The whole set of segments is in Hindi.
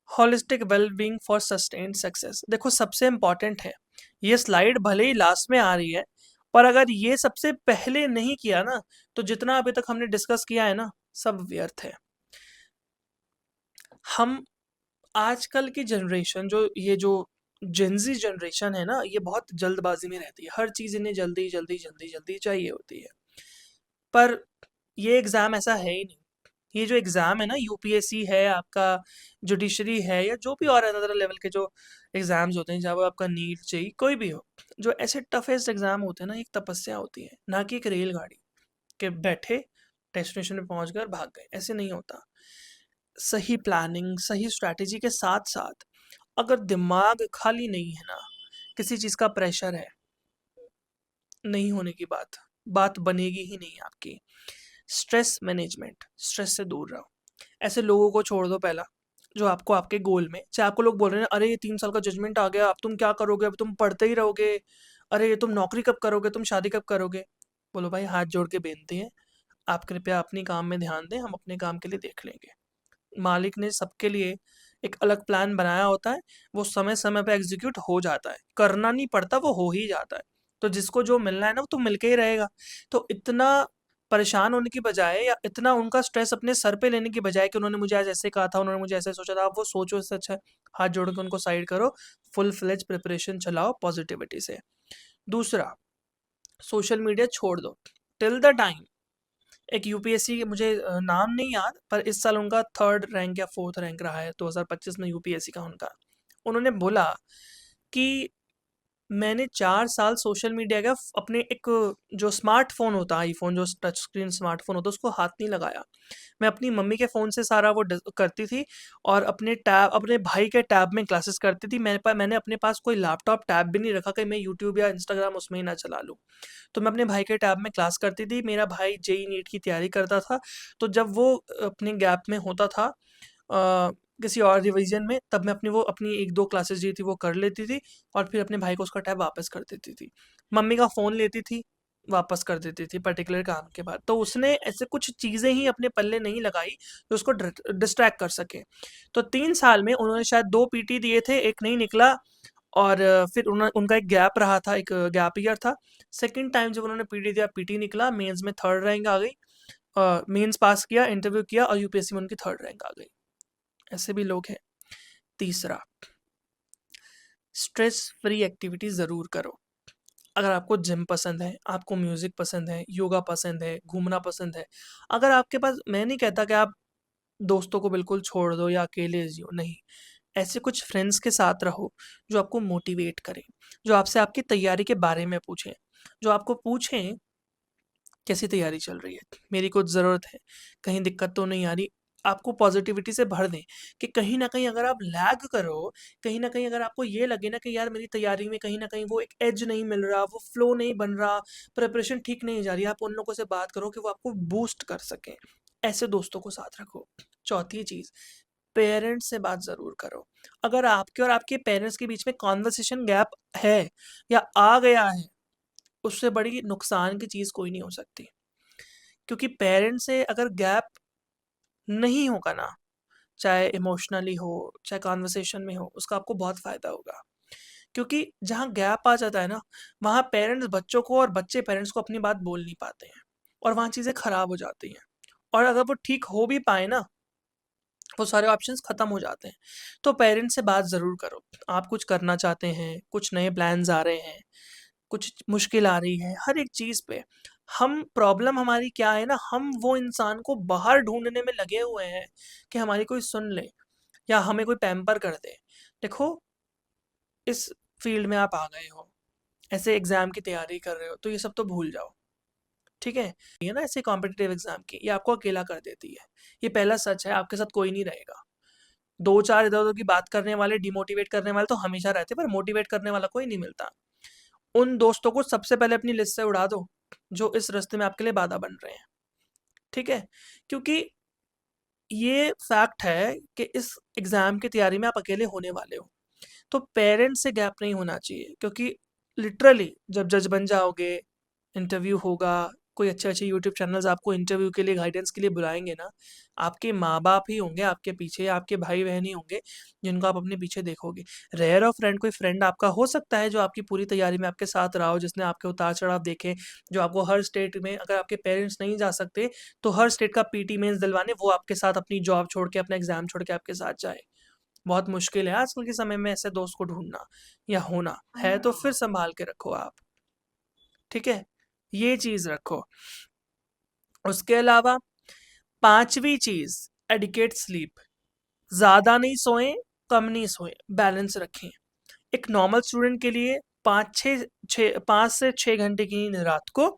Holistic well being for sustained success. देखो सबसे इंपॉर्टेंट है, ये स्लाइड भले ही लास्ट में आ रही है, पर अगर ये सबसे पहले नहीं किया ना, तो जितना अभी तक हमने डिस्कस किया है ना, सब व्यर्थ है। हम आजकल की जनरेशन, जो ये जो जेनजी जनरेशन है ना, ये बहुत जल्दबाजी में रहती है, हर चीज़ इन्हें जल्दी जल्दी जल्दी जल्दी चाहिए होती है। पर ये एग्ज़ाम ऐसा है ही नहीं। ये जो एग्ज़ाम है ना, यूपीएससी है, आपका जुडिशरी है, या जो भी और अदर लेवल के जो एग्ज़ाम्स होते हैं, चाहे वो आपका नीट जेईई कोई भी हो, जो ऐसे टफेस्ट एग्ज़ाम होते हैं ना, एक तपस्या होती है, ना कि एक रेलगाड़ी के बैठे डेस्टिनेशन पे पहुंच कर भाग गए, ऐसे नहीं होता। सही प्लानिंग, सही स्ट्रैटेजी के साथ साथ अगर दिमाग खाली नहीं है ना, किसी चीज़ का प्रेशर है, नहीं होने की बात बनेगी ही नहीं आपकी। स्ट्रेस मैनेजमेंट, स्ट्रेस से दूर रहो। ऐसे लोगों को छोड़ दो पहला, जो आपको आपके गोल में, चाहे आपको लोग बोल रहे हैं अरे ये 3 साल का जजमेंट आ गया, अब तुम क्या करोगे, अब तुम पढ़ते ही रहोगे, अरे ये तुम नौकरी कब करोगे, तुम शादी कब करोगे। बोलो भाई, हाथ जोड़ के बेनती है, आप कृपया अपनी काम में ध्यान दें, हम अपने काम के लिए देख लेंगे। मालिक ने सबके लिए एक अलग प्लान बनाया होता है, वो समय समय पे एग्जीक्यूट हो जाता है, करना नहीं पड़ता, वो हो ही जाता है। तो जिसको जो मिलना है ना, वो तो मिल के ही रहेगा। तो इतना परेशान होने की बजाय, या इतना उनका स्ट्रेस अपने सर पे लेने की बजाय कि उन्होंने मुझे आज ऐसे कहा था, उन्होंने मुझे ऐसे सोचा था, आप वो सोचो, इससे अच्छा है हाथ जोड़ के उनको साइड करो, फुल फ्लेज प्रिपरेशन चलाओ पॉजिटिविटी से। दूसरा, सोशल मीडिया छोड़ दो टिल द टाइम। एक यूपीएससी, मुझे नाम नहीं याद, पर इस साल उनका 3rd रैंक या 4th रैंक रहा है 2025 में यूपीएससी का उनका। उन्होंने बोला कि मैंने 4 साल सोशल मीडिया का अपने एक जो स्मार्टफोन होता है, आईफोन जो टच स्क्रीन स्मार्टफोन होता है, उसको हाथ नहीं लगाया। मैं अपनी मम्मी के फ़ोन से सारा वो करती थी, और अपने भाई के टैब में क्लासेस करती थी। मैंने अपने पास कोई लैपटॉप टैब भी नहीं रखा कि मैं यूट्यूब या इंस्टाग्राम उसमें ही ना चला लूँ। तो मैं अपने भाई के टैब में क्लास करती थी। मेरा भाई जेईई नीट की तैयारी करता था, तो जब वो अपने गैप में होता था किसी और रिवीजन में, तब मैं अपनी 1-2 क्लासेस जो थी वो कर लेती थी, और फिर अपने भाई को उसका टैब वापस कर देती थी। मम्मी का फ़ोन लेती थी, वापस कर देती थी पर्टिकुलर काम के बाद। तो उसने ऐसे कुछ चीज़ें ही अपने पल्ले नहीं लगाई जो उसको डिस्ट्रैक्ट कर सके। तो 3 साल में उन्होंने शायद 2 पीटी दिए थे, 1 नहीं निकला, और फिर उनका एक गैप रहा था, एक गैप ईयर था। सेकंड टाइम जब उन्होंने पीटी दिया, पीटी निकला, मेंस में 3rd रैंक आ गई, मेंस पास किया, इंटरव्यू किया, और यूपीएससी में उनकी 3rd रैंक आ गई। ऐसे भी लोग हैं। तीसरा, स्ट्रेस फ्री एक्टिविटी ज़रूर करो। अगर आपको जिम पसंद है, आपको म्यूज़िक पसंद है, योगा पसंद है, घूमना पसंद है, अगर आपके पास, मैं नहीं कहता कि आप दोस्तों को बिल्कुल छोड़ दो या अकेले जियो, नहीं। ऐसे कुछ फ्रेंड्स के साथ रहो जो आपको मोटिवेट करें, जो आपसे आपकी तैयारी के बारे में पूछें, जो आपको पूछें कैसी तैयारी चल रही है, मेरी कुछ ज़रूरत है, कहीं दिक्कत तो नहीं आ रही। आपको पॉजिटिविटी से भर दें कि कहीं ना कहीं अगर आप लैग करो, कहीं ना कहीं अगर आपको ये लगे ना कि यार मेरी तैयारी में कहीं ना कहीं वो एक एज नहीं मिल रहा, वो फ्लो नहीं बन रहा, प्रिपरेशन ठीक नहीं जा रही, आप उन लोगों से बात करो कि वो आपको बूस्ट कर सकें। ऐसे दोस्तों को साथ रखो। चौथी चीज़, पेरेंट्स से बात ज़रूर करो। अगर आपके और आपके पेरेंट्स के बीच में कॉन्वर्सेशन गैप है या आ गया है, उससे बड़ी नुकसान की चीज़ कोई नहीं हो सकती। क्योंकि पेरेंट्स से अगर गैप नहीं होगा ना, चाहे इमोशनली हो, चाहे कॉन्वर्सेशन में हो, उसका आपको बहुत फ़ायदा होगा। क्योंकि जहाँ गैप आ जाता है ना, वहाँ पेरेंट्स बच्चों को और बच्चे पेरेंट्स को अपनी बात बोल नहीं पाते हैं, और वहाँ चीज़ें ख़राब हो जाती हैं। और अगर वो ठीक हो भी पाए ना, वो सारे ऑप्शंस ख़त्म हो जाते हैं। तो पेरेंट्स से बात ज़रूर करो। आप कुछ करना चाहते हैं, कुछ नए प्लान्स आ रहे हैं, कुछ मुश्किल आ रही है, हर एक चीज़ पे हम, प्रॉब्लम हमारी क्या है ना, हम वो इंसान को बाहर ढूँढने में लगे हुए हैं कि हमारी कोई सुन ले या हमें कोई पैम्पर कर दे। देखो, इस फ़ील्ड में आप आ गए हो, ऐसे एग्ज़ाम की तैयारी कर रहे हो, तो ये सब तो भूल जाओ, ठीक है? ये ना ऐसे कॉम्पिटिटिव एग्ज़ाम की, ये आपको अकेला कर देती है। ये पहला सच है, आपके साथ कोई नहीं रहेगा। 2-4 इधर-उधर की बात करने वाले, डिमोटिवेट करने वाले तो हमेशा रहते हैं, पर मोटिवेट करने वाला कोई नहीं मिलता। उन दोस्तों को सबसे पहले अपनी लिस्ट से उड़ा दो, जो इस रास्ते में आपके लिए बाधा बन रहे हैं, ठीक है? क्योंकि ये फैक्ट है कि इस एग्ज़ाम की तैयारी में आप अकेले होने वाले हो। तो पेरेंट्स से गैप नहीं होना चाहिए, क्योंकि लिटरली जब जज बन जाओगे, इंटरव्यू होगा, कोई अच्छे-अच्छे यूट्यूब चैनल्स आपको इंटरव्यू के लिए, गाइडेंस के लिए बुलाएँगे ना, आपके माँ-बाप ही होंगे आपके पीछे या आपके भाई-बहन ही होंगे, जिनको आप अपने पीछे देखोगे। रेयर ऑफ फ्रेंड कोई फ्रेंड आपका हो सकता है जो आपकी पूरी तैयारी में आपके साथ रहा हो, जिसने आपके उतार-चढ़ाव देखे, जो आपको हर स्टेट में अगर आपके पेरेंट्स नहीं जा सकते, तो हर स्टेट का पीटी मेंस दिलवाने वो आपके साथ अपनी जॉब छोड़ के, अपना एग्ज़ाम छोड़ के आपके साथ जाए। बहुत मुश्किल है आजकल के समय में ऐसे दोस्त को ढूँढना या होना, है तो फिर सँभाल के रखो आप, ठीक है? ये चीज़ रखो। उसके अलावा 5वीं चीज़ एडिक्वेट स्लीप। ज़्यादा नहीं सोएँ, कम नहीं सोएँ, बैलेंस रखें। एक नॉर्मल स्टूडेंट के लिए 5 से 6 घंटे की नींद रात को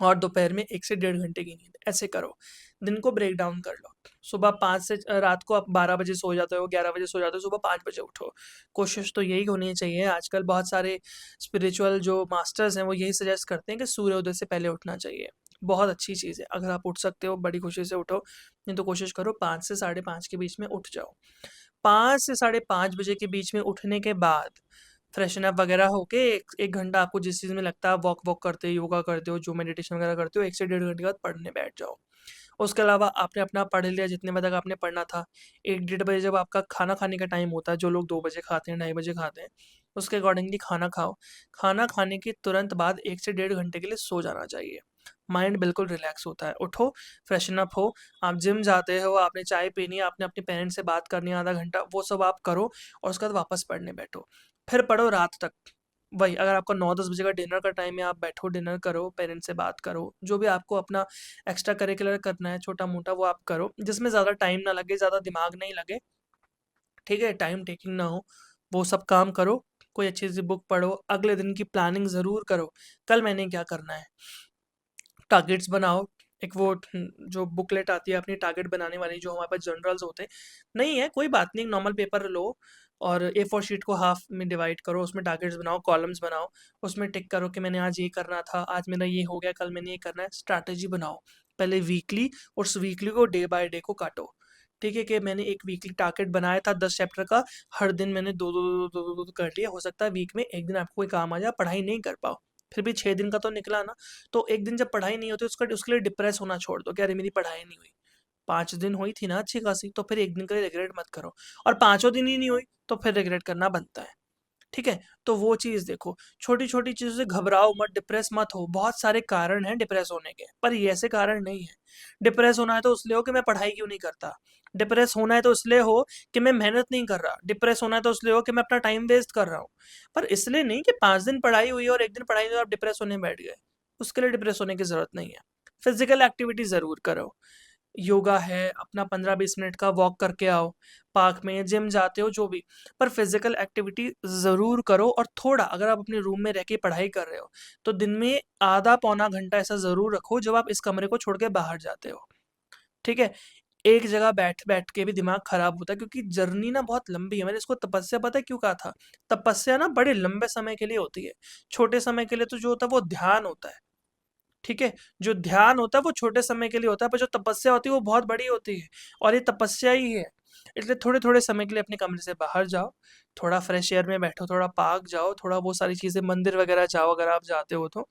और दोपहर में 1 से डेढ़ घंटे की नींद, ऐसे करो। दिन को ब्रेक डाउन कर लो। सुबह 5 से रात को आप 12 बजे सो जाते हो, 11 बजे सो जाते हो, सुबह 5 बजे उठो। कोशिश तो यही होनी चाहिए। आजकल बहुत सारे स्पिरिचुअल जो मास्टर्स हैं, वो यही सजेस्ट करते हैं कि सूर्योदय से पहले उठना चाहिए। बहुत अच्छी चीज़ है, अगर आप उठ सकते हो बड़ी खुशी से उठो, नहीं तो कोशिश करो 5 से साढ़े 5 के बीच में उठ जाओ। 5 से साढ़े 5 बजे के बीच में उठने के बाद फ्रेशन अप वगैरह होके 1 घंटा आपको जिस चीज़ में लगता है वॉक करते हो, योगा करते हो, जो मेडिटेशन वगैरह करते हो, 1 से डेढ़ घंटे के बाद पढ़ने बैठ जाओ। उसके अलावा आपने अपना पढ़ लिया जितने बजे तक आपने पढ़ना था। 1 डेढ़ बजे जब आपका खाना खाने का टाइम होता है, जो लोग 2 बजे खाते हैं, ढाई बजे खाते हैं, उसके अकॉर्डिंगली खाना खाओ। खाना खाने के तुरंत बाद 1 से डेढ़ घंटे के लिए सो जाना चाहिए। माइंड बिल्कुल रिलैक्स होता है। उठो, फ्रेशन अप हो, आप जिम जाते हो, आपने चाय पीनी है, आपने अपने पेरेंट्स से बात करनी है आधा घंटा, वो सब आप करो और उसके बाद वापस पढ़ने बैठो। फिर पढ़ो रात तक। वही अगर आपका 9-10 बजे का डिनर का टाइम है, आप बैठो, डिनर करो, पेरेंट्स से बात करो, जो भी आपको अपना एक्स्ट्रा करिकुलर करना है छोटा-मोटा वो आप करो, जिसमें ज़्यादा टाइम ना लगे, ज़्यादा दिमाग नहीं लगे, ठीक है? टाइम टेकिंग ना हो, वो सब काम करो, कोई अच्छी सी बुक पढ़ो, अगले दिन की प्लानिंग ज़रूर करो, कल मैंने क्या करना है? टारगेट्स बनाओ, एक वो जो बुकलेट आती है अपनी टारगेट बनाने वाली जो हमारे पास जनरल्स होते हैं, नहीं है कोई बात नहीं, नॉर्मल पेपर लो और A4 शीट को हाफ में डिवाइड करो, उसमें टारगेट्स बनाओ, कॉलम्स बनाओ, उसमें टिक करो कि मैंने आज ये करना था, आज मेरा ये हो गया, कल मैंने ये करना है, स्ट्रैटेजी बनाओ। पहले वीकली और उस वीकली को डे बाय डे को काटो, ठीक है? कि मैंने एक वीकली टारगेट बनाया था 10 चैप्टर का, हर दिन मैंने 2-2 कर लिया, हो सकता है वीक में 1 दिन आपको कोई काम आ जाए, पढ़ाई नहीं कर पाओ, फिर भी 6 दिन का तो निकला ना। तो 1 दिन जब पढ़ाई नहीं होती उसके लिए डिप्रेस होना छोड़ दो कि अरे मेरी पढ़ाई नहीं हुई। 5 दिन हुई थी ना अच्छी खासी, तो फिर 1 दिन के लिए रिग्रेट मत करो और पाँचों दिन ही नहीं हुई, तो फिर रिग्रेट करना बनता है। ठीक है? तो वो चीज़ देखो, छोटी-छोटी चीज़ों से घबराओ मत, डिप्रेस मत हो, बहुत सारे कारण हैं डिप्रेस होने के, पर ये ऐसे कारण नहीं है। डिप्रेस होना है तो इसलिए हो कि मैं पढ़ाई क्यों नहीं करता, डिप्रेस होना है तो इसलिए हो कि मैं मेहनत नहीं कर रहा, डिप्रेस होना है तो इसलिए हो कि मैं अपना टाइम वेस्ट कर रहा हूँ। पर इसलिए नहीं कि 5 दिन पढ़ाई हुई और 1 दिन पढ़ाई नहीं हुई, आप डिप्रेस होने बैठ गए, उसके लिए डिप्रेस होने की ज़रूरत नहीं है। फिज़िकल एक्टिविटी ज़रूर करो। योगा है, अपना 15-20 मिनट का वॉक करके आओ, पार्क में, जिम जाते हो जो भी, पर फिज़िकल एक्टिविटी ज़रूर करो और थोड़ा अगर आप अपने रूम में रह के पढ़ाई कर रहे हो, तो दिन में आधा पौना घंटा ऐसा ज़रूर रखो जब आप इस कमरे को छोड़ के बाहर जाते हो, ठीक है? एक जगह बैठ-बैठ के भी दिमाग खराब होता है क्योंकि जर्नी ना बहुत लंबी है, मैंने इसको तपस्या पता है क्यों कहा था? तपस्या ना बड़े लंबे समय के लिए होती है, छोटे समय के लिए तो जो होता है वो ध्यान होता है। ठीक है? जो ध्यान होता है वो छोटे समय के लिए होता है, पर जो तपस्या होती है वो बहुत बड़ी होती है और ये तपस्या ही है। इसलिए थोड़े-थोड़े समय के लिए अपने कमरे से बाहर जाओ, थोड़ा फ्रेश एयर में बैठो, थोड़ा पार्क जाओ, थोड़ा वो सारी चीज़ें मंदिर वगैरह जाओ अगर आप जाते हो तो।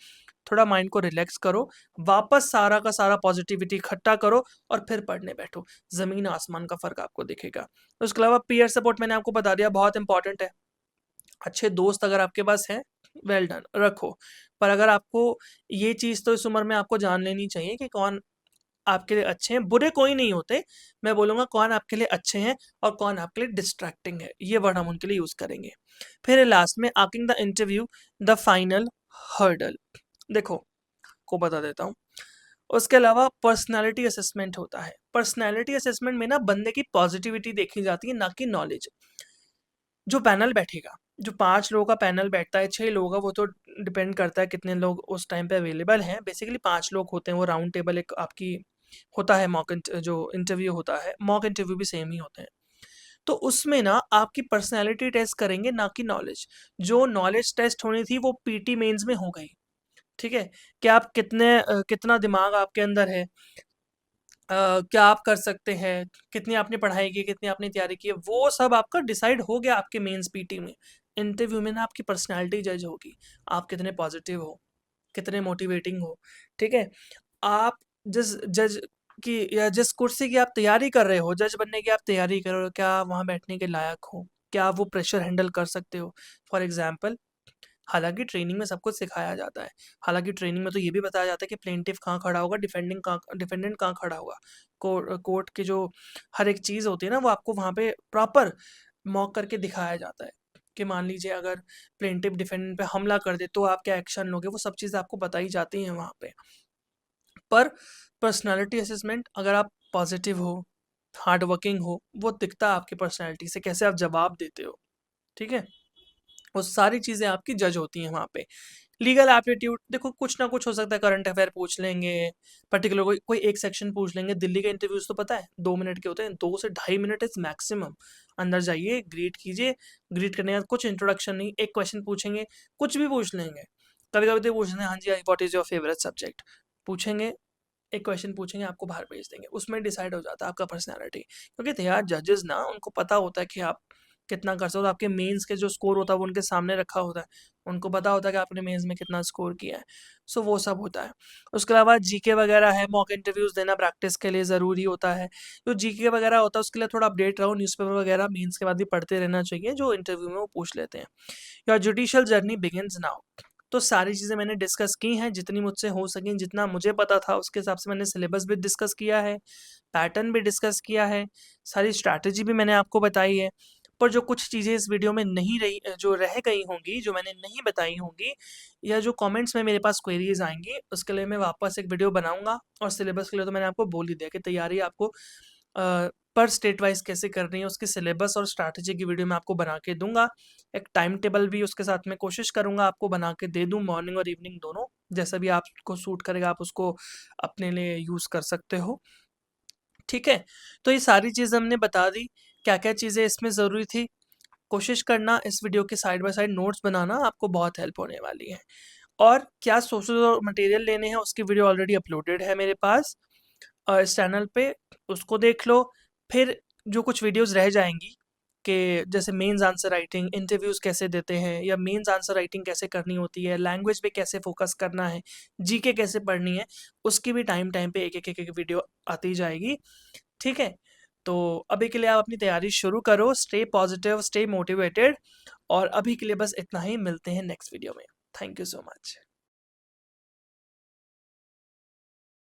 थोड़ा माइंड को रिलैक्स करो, वापस सारा का सारा पॉज़िटिविटी इकट्ठा करो और फिर पढ़ने बैठो। ज़मीन आसमान का फ़र्क आपको दिखेगा। उसके अलावा पीयर सपोर्ट मैंने आपको बता दिया बहुत इम्पोर्टेंट है। अच्छे दोस्त अगर आपके पास हैं, वेल डन, रखो। पर अगर आपको ये चीज़ तो इस उम्र में आपको जान लेनी चाहिए कि कौन आपके लिए अच्छे हैं, बुरे कोई नहीं होते। मैं बोलूँगा कौन आपके लिए अच्छे हैं और कौन आपके लिए डिस्ट्रैक्टिंग है, ये वर्ड हम उनके लिए यूज़ करेंगे। फिर लास्ट में acing the interview, the final hurdle. देखो, को बता देता हूँ। उसके अलावा पर्सनैलिटी असेसमेंट होता है। पर्सनैलिटी असेसमेंट में ना बंदे की पॉज़िटिविटी देखी जाती है, ना कि नॉलेज। जो पैनल बैठेगा, जो 5 लोगों का पैनल बैठता है, 6 लोगों का, वो तो डिपेंड करता है कितने लोग उस टाइम पे अवेलेबल हैं। बेसिकली 5 लोग होते हैं, वो राउंड टेबल एक आपकी होता है जो इंटरव्यू होता है, मॉक इंटरव्यू भी सेम ही होते हैं। तो उसमें ना आपकी पर्सनैलिटी टेस्ट करेंगे, ना कि नॉलेज। जो नॉलेज टेस्ट होनी थी वो पीटी मेंस में हो गई, ठीक है? कि आप कितना दिमाग आपके अंदर है, क्या आप कर सकते हैं, कितनी आपने पढ़ाई की, कितनी आपने तैयारी की है, वो सब आपका डिसाइड हो गया आपके मेंस पीटी में। इंटरव्यू में ना आपकी पर्सनैलिटी जज होगी, आप कितने पॉजिटिव हो, कितने मोटिवेटिंग हो, ठीक है? आप जिस जज की या जिस कुर्सी की आप तैयारी कर रहे हो, जज बनने की आप तैयारी कर रहे हो, क्या आप वहाँ बैठने के लायक हो? क्या आप वो प्रेशर हैंडल कर सकते हो? फॉर एग्ज़ाम्पल, हालाँकि ट्रेनिंग में सब कुछ सिखाया जाता है। हालाँकि ट्रेनिंग में तो ये भी बताया जाता है कि प्लेंटिफ कहाँ खड़ा होगा, डिफेंडेंट कहाँ खड़ा होगा। कोर्ट की जो हर एक चीज़ होती है ना, वो आपको वहाँ पे प्रॉपर मॉक करके दिखाया जाता है कि मान लीजिए अगर प्लेंटिफ डिफेंडेंट पे हमला कर दे, तो आप क्या एक्शन लोगे, वो सब चीज़ें आपको बताई जाती हैं वहाँ पे। पर पर्सनैलिटी असेसमेंट, अगर आप पॉजिटिव हो, हार्ड वर्किंग हो, वो दिखता है आपकी पर्सनैलिटी से, कैसे आप जवाब देते हो, ठीक है? वो सारी चीज़ें आपकी जज होती हैं वहाँ पे। लीगल एप्टीट्यूड, देखो कुछ ना कुछ हो सकता है, करंट अफेयर पूछ लेंगे, पर्टिकुलर कोई कोई एक सेक्शन पूछ लेंगे। दिल्ली के इंटरव्यूज़ तो पता है 2 मिनट के होते हैं, 2 से ढाई मिनट इज़ मैक्सिमम। अंदर जाइए, ग्रीट कीजिए, ग्रीट करने के बाद कुछ इंट्रोडक्शन नहीं, एक क्वेश्चन पूछेंगे, कुछ भी पूछ लेंगे। कभी-कभी तो पूछते हैं, हाँ जी, what is your favourite subject? पूछेंगे, एक क्वेश्चन पूछेंगे, आपको बाहर भेज देंगे। उसमें डिसाइड हो जाता है आपका पर्सनैलिटी, क्योंकि दे आर जजेस ना, उनको पता होता है कि आप कितना कर सकते हो। आपके मेंस के जो स्कोर होता है वो उनके सामने रखा होता है, उनको पता होता है कि आपने मेंस में कितना स्कोर किया है। सो वो सब होता है। उसके अलावा जीके वगैरह है, मॉक इंटरव्यूज़ देना प्रैक्टिस के लिए ज़रूरी होता है। तो जीके वगैरह होता है, उसके लिए थोड़ा अपडेट रहो, न्यूज़पेपर वगैरह मेंस के बाद भी पढ़ते रहना चाहिए, जो इंटरव्यू में वो पूछ लेते हैं। Your judicial journey begins now. तो सारी चीज़ें मैंने डिस्कस की हैं, जितनी मुझसे हो सकें, जितना मुझे पता था उसके हिसाब से मैंने सिलेबस भी डिस्कस किया है, पैटर्न भी डिस्कस किया है, सारी स्ट्रैटेजी भी मैंने आपको बताई है। पर जो कुछ चीज़ें इस वीडियो में नहीं रही, जो रह गई होंगी, जो मैंने नहीं बताई होंगी, या जो कमेंट्स में मेरे पास क्वेरीज आएंगी, उसके लिए मैं वापस एक वीडियो बनाऊंगा। और सिलेबस के लिए तो मैंने आपको बोल ही दिया कि तैयारी आपको पर स्टेट वाइज कैसे करनी है, उसकी सिलेबस और स्ट्रैटेजी की वीडियो मैं आपको बना के दूंगा। एक टाइम टेबल भी उसके साथ में कोशिश करूंगा आपको बना के दे दूं, मॉर्निंग और इवनिंग दोनों, जैसा भी आपको सूट करेगा आप उसको अपने लिए यूज़ कर सकते हो, ठीक है? तो ये सारी चीज़ें हमने बता दी, क्या-क्या चीज़ें इसमें ज़रूरी थी। कोशिश करना इस वीडियो के साइड बाय साइड नोट्स बनाना, आपको बहुत हेल्प होने वाली है। और क्या सोर्सेज़ और मटेरियल लेने हैं, उसकी वीडियो ऑलरेडी अपलोडेड है मेरे पास इस चैनल पे, उसको देख लो। फिर जो कुछ वीडियोज़ रह जाएँगी, कि जैसे मेंस आंसर राइटिंग, इंटरव्यूज़ कैसे देते हैं, या मेंस आंसर राइटिंग कैसे करनी होती है, लैंग्वेज पे कैसे फ़ोकस करना है, जीके कैसे पढ़नी है, उसकी भी टाइम टाइम पे एक-एक वीडियो आती जाएगी, ठीक है? तो अभी के लिए आप अपनी तैयारी शुरू करो, स्टे पॉजिटिव, स्टे मोटिवेटेड, और अभी के लिए बस इतना ही, मिलते हैं नेक्स्ट वीडियो में। Thank you so much.